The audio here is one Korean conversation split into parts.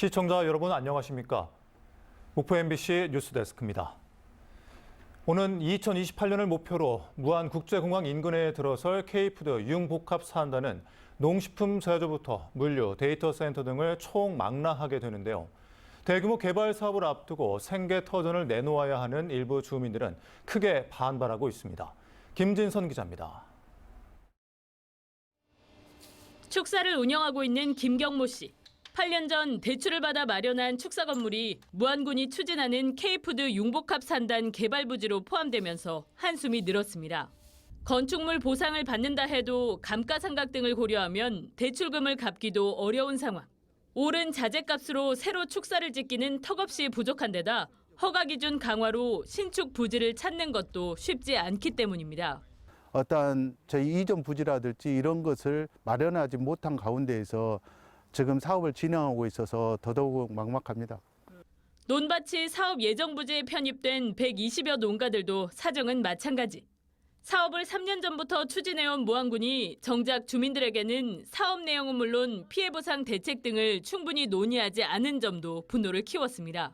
시청자 여러분 안녕하십니까? 목포 MBC 뉴스데스크입니다. 오는 2028년을 목표로 무안국제공항 인근에 들어설 K푸드 융복합 사안단은 농식품 제조부터 물류, 데이터 센터 등을 총망라하게 되는데요. 대규모 개발 사업을 앞두고 생계터전을 내놓아야 하는 일부 주민들은 크게 반발하고 있습니다. 김진선 기자입니다. 축사를 운영하고 있는 김경모 씨. 8년 전 대출을 받아 마련한 축사 건물이 무안군이 추진하는 K푸드 융복합 산단 개발 부지로 포함되면서 한숨이 늘었습니다. 건축물 보상을 받는다 해도 감가상각 등을 고려하면 대출금을 갚기도 어려운 상황. 오른 자재값으로 새로 축사를 짓기는 턱없이 부족한 데다 허가 기준 강화로 신축 부지를 찾는 것도 쉽지 않기 때문입니다. 어떠한 저희 이전 부지라든지 이런 것을 마련하지 못한 가운데에서 지금 사업을 진행하고 있어서 더더욱 막막합니다. 논밭이 사업 예정 부지에 편입된 120여 농가들도 사정은 마찬가지. 사업을 3년 전부터 추진해온 무안군이 정작 주민들에게는 사업 내용은 물론 피해 보상 대책 등을 충분히 논의하지 않은 점도 분노를 키웠습니다.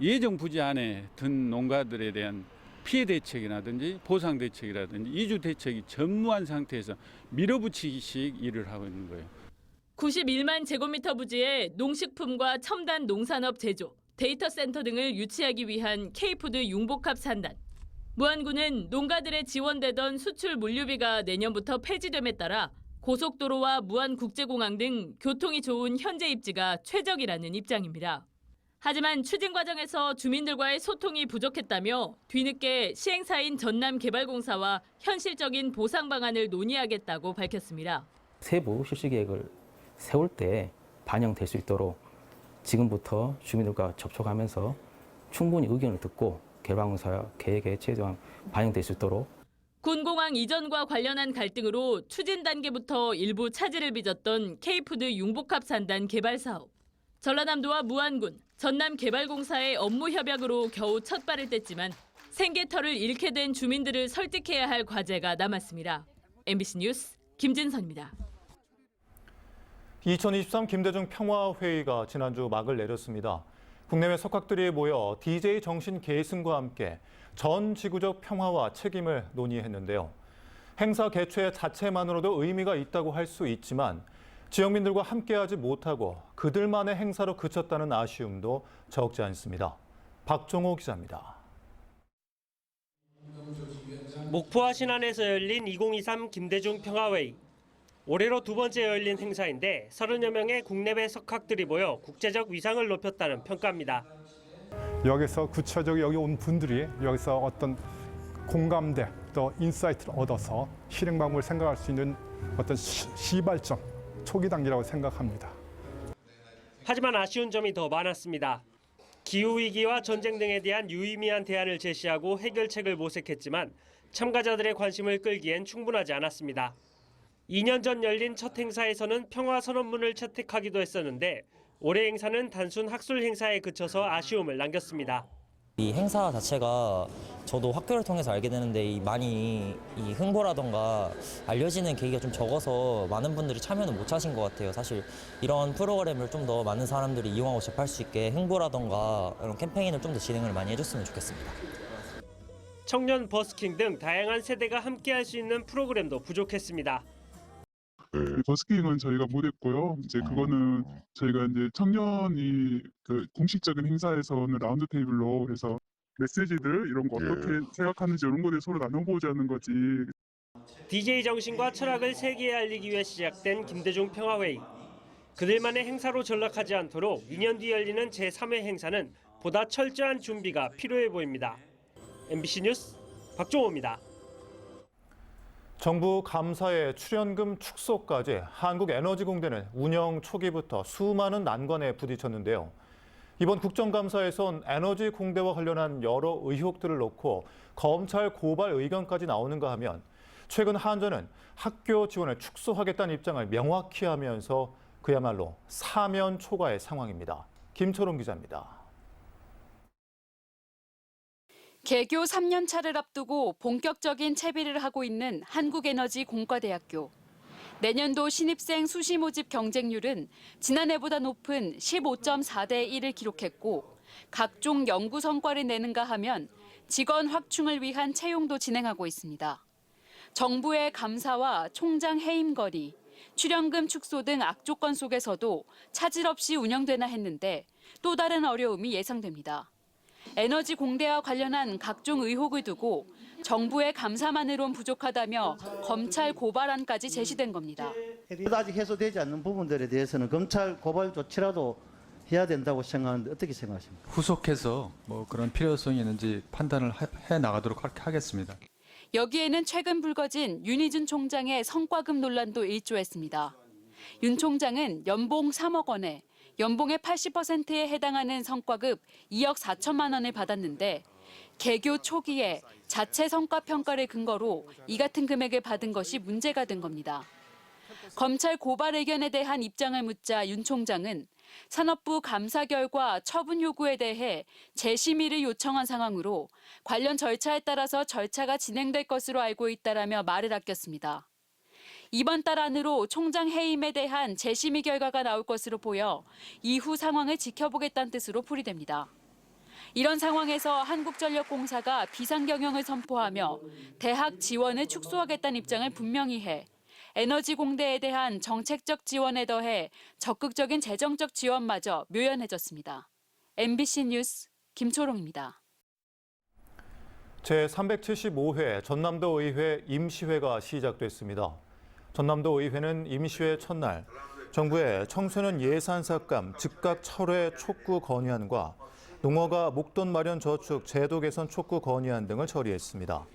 예정 부지 안에 든 농가들에 대한 피해 대책이라든지 보상 대책이라든지 이주 대책이 전무한 상태에서 밀어붙이기식 일을 하고 있는 거예요. 91만 제곱미터 부지에 농식품과 첨단 농산업 제조, 데이터 센터 등을 유치하기 위한 K푸드 융복합 산단. 무안군은 농가들에 지원되던 수출 물류비가 내년부터 폐지됨에 따라 고속도로와 무안국제공항 등 교통이 좋은 현재 입지가 최적이라는 입장입니다. 하지만 추진 과정에서 주민들과의 소통이 부족했다며 뒤늦게 시행사인 전남개발공사와 현실적인 보상 방안을 논의하겠다고 밝혔습니다. 세부 실시 계획을 세울 때 반영될 수 있도록 지금부터 주민들과 접촉하면서 충분히 의견을 듣고 개발공사 계획에 최대한 반영될 수 있도록. 군공항 이전과 관련한 갈등으로 추진 단계부터 일부 차질을 빚었던 K푸드 융복합 산단 개발 사업. 전라남도와 무안군, 전남개발공사의 업무 협약으로 겨우 첫 발을 뗐지만 생계터를 잃게 된 주민들을 설득해야 할 과제가 남았습니다. MBC 뉴스 김진선입니다. 2023 김대중 평화회의가 지난주 막을 내렸습니다. 국내외 석학들이 모여 DJ 정신 계승과 함께 전 지구적 평화와 책임을 논의했는데요. 행사 개최 자체만으로도 의미가 있다고 할 수 있지만 지역민들과 함께하지 못하고 그들만의 행사로 그쳤다는 아쉬움도 적지 않습니다. 박종호 기자입니다. 목포와 신안에서 열린 2023 김대중 평화회의. 올해로 두 번째 열린 행사인데 30여 명의 국내외 석학들이 모여 국제적 위상을 높였다는 평가입니다. 여기서 구체적으로 여기 온 분들이 여기서 어떤 공감대 또 인사이트를 얻어서 실행 방법을 생각할 수 있는 어떤 시발점, 초기 단계라고 생각합니다. 하지만 아쉬운 점이 더 많았습니다. 기후위기와 전쟁 등에 대한 유의미한 대안을 제시하고 해결책을 모색했지만 참가자들의 관심을 끌기엔 충분하지 않았습니다. 2년 전 열린 첫 행사에서는 평화선언문을 채택하기도 했었는데 올해 행사는 단순 학술 행사에 그쳐서 아쉬움을 남겼습니다. 이 행사 자체가 저도 학교를 통해서 알게 되는데 많이 이 홍보라던가 알려지는 계기가 좀 적어서 많은 분들이 참여는 못 하신 것 같아요. 사실 이런 프로그램을 좀 더 많은 사람들이 이용하고 접할 수 있게 홍보라던가 이런 캠페인을 좀 더 진행을 많이 해줬으면 좋겠습니다. 청년 버스킹 등 다양한 세대가 함께할 수 있는 프로그램도 부족했습니다. 버스킹은 저희가 못했고요. 이제 그거는 저희가 이제 청년이 그 공식적인 행사에서는 라운드 테이블로 해서 메시지들 이런 거 어떻게 생각하는지 이런 거에 서로 나눠보자는 거지. DJ 정신과 철학을 세계에 알리기 위해 시작된 김대중 평화회의. 그들만의 행사로 전락하지 않도록 2년 뒤 열리는 제3회 행사는 보다 철저한 준비가 필요해 보입니다. MBC 뉴스 박종호입니다. 정부 감사의 출연금 축소까지 한국에너지공단은 운영 초기부터 수많은 난관에 부딪혔는데요. 이번 국정감사에선 에너지공대와 관련한 여러 의혹들을 놓고 검찰 고발 의견까지 나오는가 하면 최근 한전은 학교 지원을 축소하겠다는 입장을 명확히 하면서 그야말로 사면 초과의 상황입니다. 김초롱 기자입니다. 개교 3년 차를 앞두고 본격적인 채비를 하고 있는 한국에너지공과대학교. 내년도 신입생 수시 모집 경쟁률은 지난해보다 높은 15.4대 1을 기록했고 각종 연구 성과를 내는가 하면 직원 확충을 위한 채용도 진행하고 있습니다. 정부의 감사와 총장 해임 건의, 출연금 축소 등 악조건 속에서도 차질 없이 운영되나 했는데 또 다른 어려움이 예상됩니다. 에너지 공대와 관련한 각종 의혹을 두고 정부의 감사만으론 부족하다며 검찰 고발안까지 제시된 겁니다. 아직 해소되지 않는 부분들에 대해서는 검찰 고발 조치라도 해야 된다고 생각하는데 어떻게 생각하십니까? 후속해서 뭐 그런 필요성이 있는지 판단을 해 나가도록 하겠습니다. 여기에는 최근 불거진 윤희준 총장의 성과급 논란도 일조했습니다. 윤 총장은 연봉 3억 원에 연봉의 80%에 해당하는 성과급 2억 4천만 원을 받았는데 개교 초기에 자체 성과 평가를 근거로 이 같은 금액을 받은 것이 문제가 된 겁니다. 검찰 고발 의견에 대한 입장을 묻자 윤 총장은 산업부 감사 결과 처분 요구에 대해 재심의를 요청한 상황으로 관련 절차에 따라서 절차가 진행될 것으로 알고 있다라며 말을 아꼈습니다. 이번 달 안으로 총장 해임에 대한 재심의 결과가 나올 것으로 보여 이후 상황을 지켜보겠다는 뜻으로 풀이됩니다. 이런 상황에서 한국전력공사가 비상경영을 선포하며 대학 지원을 축소하겠다는 입장을 분명히 해 에너지 공대에 대한 정책적 지원에 더해 적극적인 재정적 지원마저 묘연해졌습니다. MBC 뉴스 김초롱입니다. 제375회 전남도 의회 임시회가 시작됐습니다. 전남도 의회는 임시회 첫날 정부의 청소년 예산 삭감 즉각 철회 촉구 건의안과 농어가 목돈 마련 저축 제도 개선 촉구 건의안 등을 처리했습니다.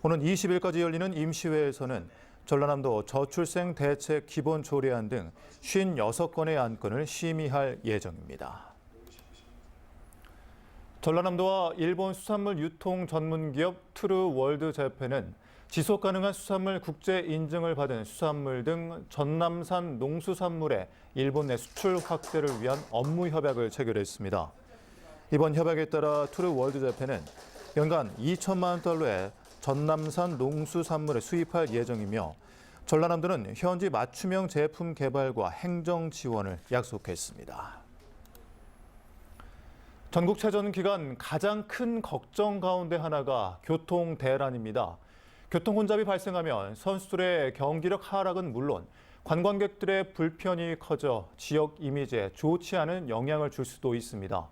오는 20일까지 열리는 임시회에서는 전라남도 저출생 대책 기본 조례안 등 56건의 안건을 심의할 예정입니다. 전라남도와 일본 수산물 유통 전문 기업 트루월드 재팬은 지속 가능한 수산물 국제 인증을 받은 수산물 등 전남산 농수산물의 일본 내 수출 확대를 위한 업무 협약을 체결했습니다. 이번 협약에 따라 트루월드 재팬은 연간 2천만 원 달러의 전남산 농수산물을 수입할 예정이며 전라남도는 현지 맞춤형 제품 개발과 행정 지원을 약속했습니다. 전국체전 기간 가장 큰 걱정 가운데 하나가 교통 대란입니다. 교통 혼잡이 발생하면 선수들의 경기력 하락은 물론 관광객들의 불편이 커져 지역 이미지에 좋지 않은 영향을 줄 수도 있습니다.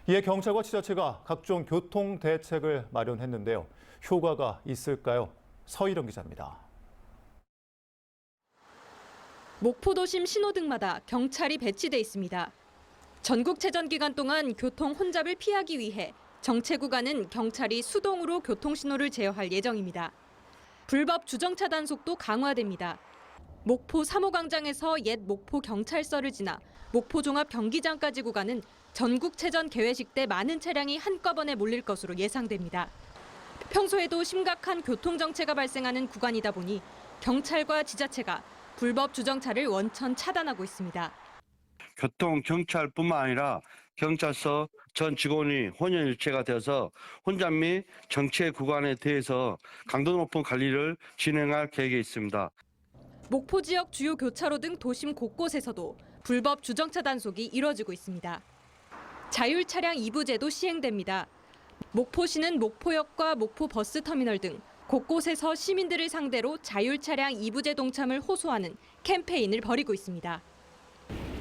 이에 경찰과 지자체가 각종 교통 대책을 마련했는데요. 효과가 있을까요? 서희령 기자입니다. 목포도심 신호등마다 경찰이 배치돼 있습니다. 전국체전 기간 동안 교통 혼잡을 피하기 위해 정체 구간은 경찰이 수동으로 교통신호를 제어할 예정입니다. 불법 주정차 단속도 강화됩니다. 목포 3호 광장에서 옛 목포 경찰서를 지나 목포 종합 경기장까지 구간은 전국체전 개회식 때 많은 차량이 한꺼번에 몰릴 것으로 예상됩니다. 평소에도 심각한 교통정체가 발생하는 구간이다 보니 경찰과 지자체가 불법 주정차를 원천 차단하고 있습니다. 교통경찰뿐만 아니라 경찰서 전 직원이 혼연일체가 되어서 혼잡 및 정체 구간에 대해서 강도 높은 관리를 진행할 계획에 있습니다. 목포 지역 주요 교차로 등 도심 곳곳에서도 불법 주정차 단속이 이뤄지고 있습니다. 자율 차량 2부제도 시행됩니다. 목포시는 목포역과 목포 버스터미널 등 곳곳에서 시민들을 상대로 자율 차량 2부제 동참을 호소하는 캠페인을 벌이고 있습니다.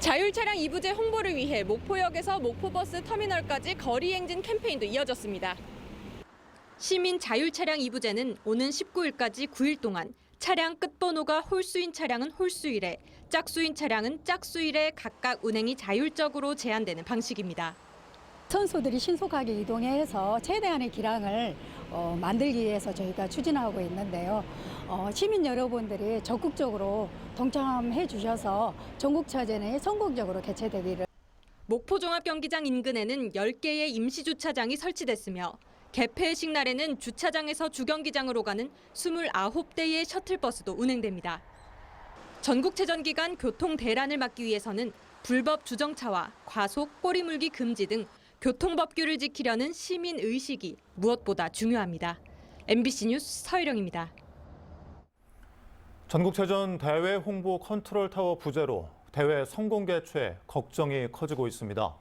자율 차량 2부제 홍보를 위해 목포역에서 목포버스 터미널까지 거리 행진 캠페인도 이어졌습니다. 시민 자율 차량 2부제는 오는 19일까지 9일 동안 차량 끝번호가 홀수인 차량은 홀수일에, 짝수인 차량은 짝수일에 각각 운행이 자율적으로 제한되는 방식입니다. 선수들이 신속하게 이동해서 최대한의 기량을 만들기 위해서 저희가 추진하고 있는데요. 시민 여러분들이 적극적으로 동참해 주셔서 전국체전이 성공적으로 개최되기를. 목포 종합경기장 인근에는 10개의 임시주차장이 설치됐으며 개폐식 날에는 주차장에서 주경기장으로 가는 29대의 셔틀버스도 운행됩니다. 전국체전 기간 교통 대란을 막기 위해서는 불법 주정차와 과속, 꼬리물기 금지 등 교통법규를 지키려는 시민의식이 무엇보다 중요합니다. MBC 뉴스 서희령입니다. 전국체전 대회 홍보 컨트롤타워 부재로 대회 성공 개최 걱정이 커지고 있습니다.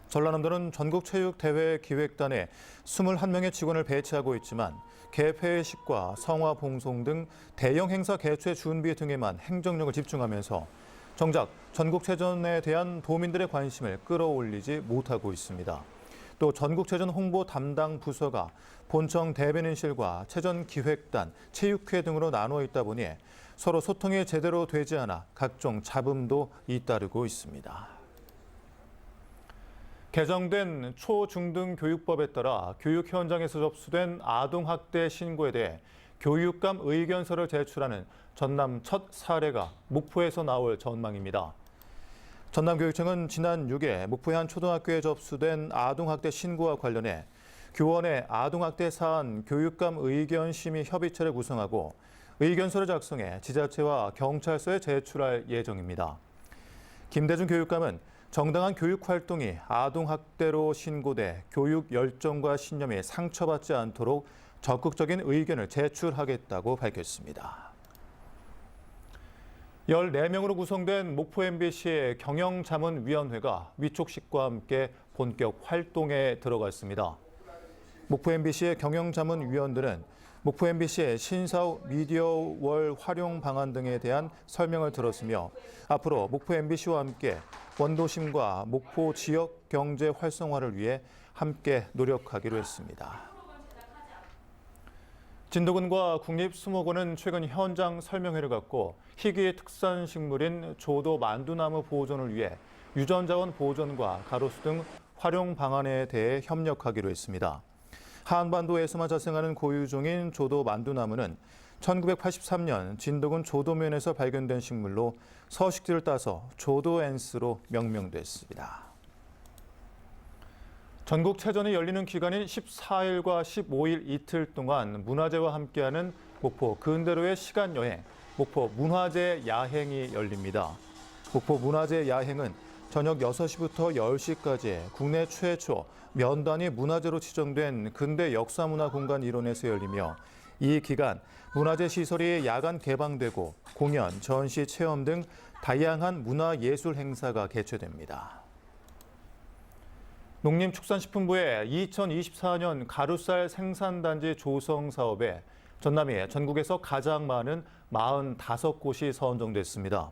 전라남도는 전국체육대회 기획단에 21명의 직원을 배치하고 있지만 개폐회식과 성화 봉송 등 대형 행사 개최 준비 등에만 행정력을 집중하면서 정작 전국체전에 대한 도민들의 관심을 끌어올리지 못하고 있습니다. 또 전국체전 홍보 담당 부서가 본청 대변인실과 체전기획단, 체육회 등으로 나눠 있다 보니 서로 소통이 제대로 되지 않아 각종 잡음도 잇따르고 있습니다. 개정된 초중등교육법에 따라 교육 현장에서 접수된 아동학대 신고에 대해 교육감 의견서를 제출하는 전남 첫 사례가 목포에서 나올 전망입니다. 전남교육청은 지난 6일 목포의 한 초등학교에 접수된 아동학대 신고와 관련해 교원의 아동학대 사안 교육감 의견심의 협의체를 구성하고 의견서를 작성해 지자체와 경찰서에 제출할 예정입니다. 김대중 교육감은 정당한 교육 활동이 아동학대로 신고돼 교육 열정과 신념이 상처받지 않도록 적극적인 의견을 제출하겠다고 밝혔습니다. 14명으로 구성된 목포 MBC의 경영자문위원회가 위촉식과 함께 본격 활동에 들어갔습니다. 목포 MBC의 경영자문위원들은 목포 MBC의 신사후 미디어월 활용 방안 등에 대한 설명을 들었으며 앞으로 목포 MBC와 함께 원도심과 목포 지역 경제 활성화를 위해 함께 노력하기로 했습니다. 진도군과 국립수목원은 최근 현장 설명회를 갖고 희귀 특산 식물인 조도 만두나무 보존을 위해 유전자원 보존과 가로수 등 활용 방안에 대해 협력하기로 했습니다. 한반도에서만 자생하는 고유종인 조도 만두나무는 1983년 진도군 조도면에서 발견된 식물로 서식지를 따서 조도엔스로 명명됐습니다. 전국체전이 열리는 기간인 14일과 15일 이틀 동안 문화제와 함께하는 목포 근대로의 시간여행, 목포 문화제 야행이 열립니다. 목포 문화제 야행은 저녁 6시부터 10시까지 국내 최초 면단위 문화재로 지정된 근대 역사문화 공간 일원에서 열리며 이 기간 문화재 시설이 야간 개방되고 공연, 전시, 체험 등 다양한 문화예술 행사가 개최됩니다. 농림축산식품부의 2024년 가루쌀 생산단지 조성 사업에 전남이 전국에서 가장 많은 45곳이 선정됐습니다.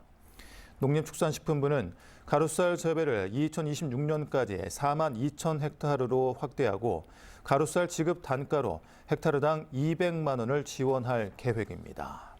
농림축산식품부는 가루쌀 재배를 2026년까지 4만 2천 헥타르로 확대하고 가루쌀 지급 단가로 헥타르당 200만 원을 지원할 계획입니다.